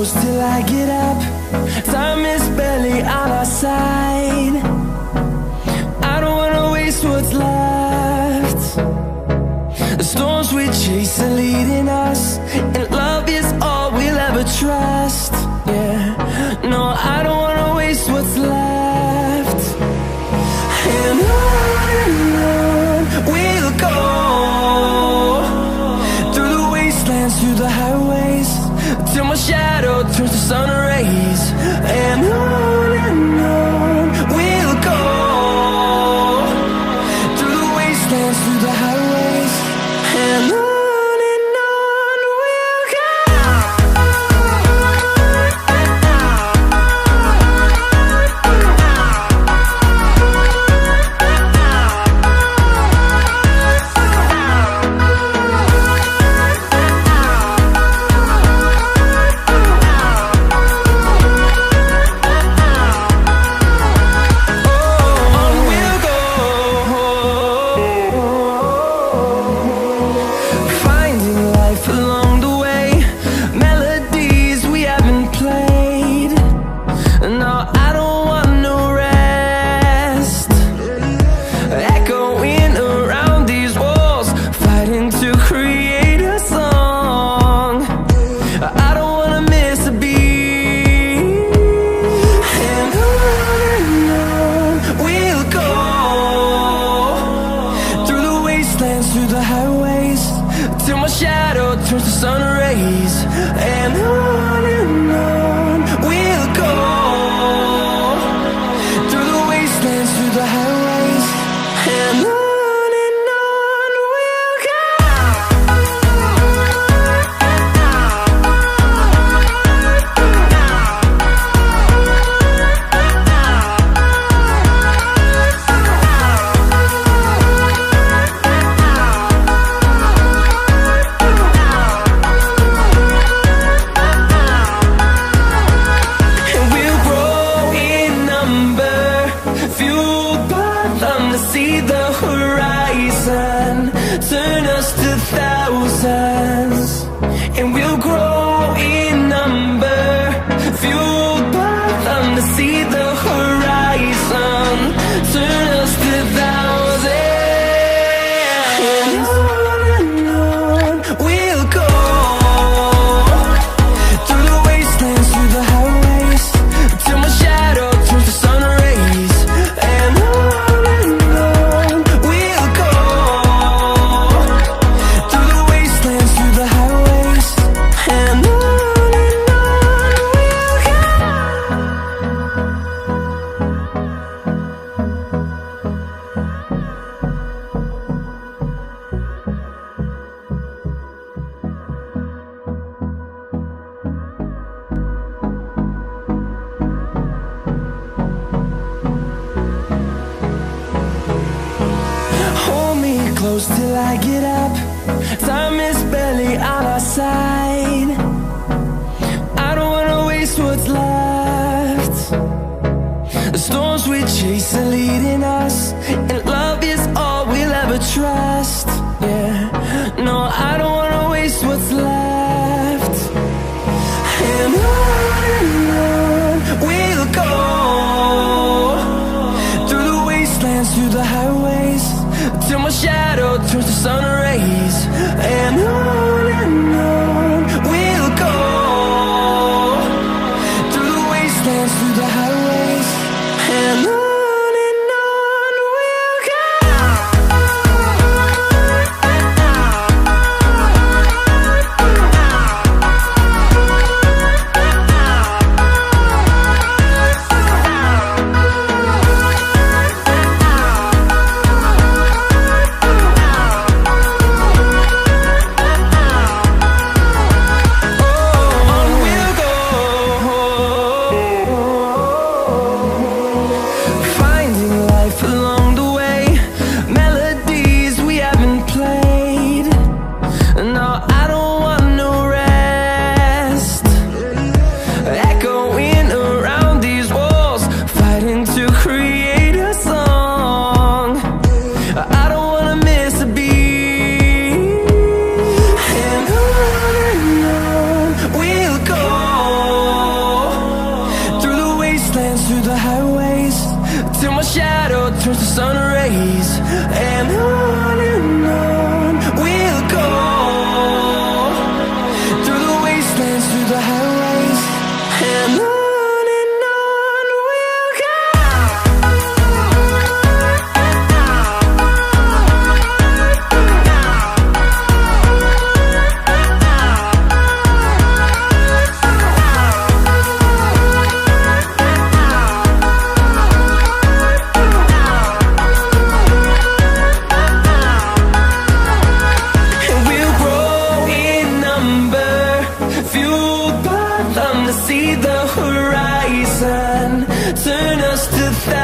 close till I get up. Time is barely on our side. I don't wanna waste what's left. The storms we chase are leading us, and love is all we'll ever trust. Yeah, no, I don't wanna waste what's left. And on we'll go, through the wastelands, through the highways, till my shadow turns to sun rays. And on we'll go, through the wastelands, through the highways, and on we'll go. Through the highways, till my shadow turns to sun rays. And on we'll go, through the wastelands, through the highways, and on we'll go. See the horizon, turn us to thousands, and we'll grow in number, fueled by them. To see the horizon, turn us to thousands, and on we'll go, through the wastelands, through the highways, till my shadow turns to sun rays. And close till I get up. Time is barely on our side. I don't wanna waste what's left. The storms we chase are leading us, and love is all we'll ever trust. Yeah, no, I don't wanna waste what's left. And on we'll go, through the wastelands, through the highways, till my shadow turns to sun rays. And on we'll go, through the wastelands, through the highways, and on we'll go. highways, till my shadow turns to sun rays. And on we'll go, through the wastelands, through the highways. And on we'll go. See the horizon, turn us to thousands.